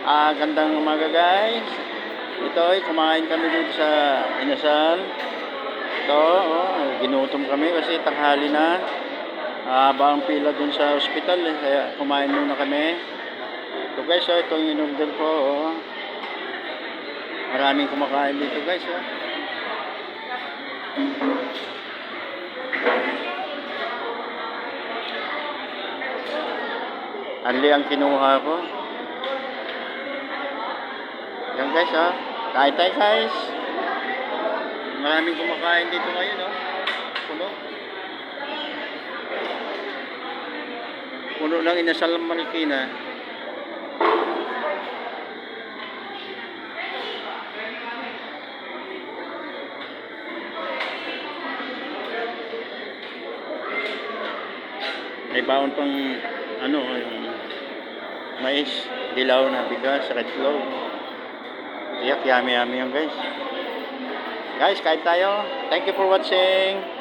Gandang umaga guys. Ito ay kumain kami dito sa Inasal. Ito, ginutom kami kasi tanghali na. Haba ang pila dun sa ospital kaya kumain muna kami. Ito guys, ito yung in-order ko. Maraming kumakain dito guys. Anli ang kinuha ko. Yan guys, kain tayo guys. Maraming kumakain dito ngayon, puno. Puno ng Inasal Marikina. May baon pang yung mais, dilaw na bigas, red clove. Yummy yan guys. Guys, kain tayo. Thank you for watching.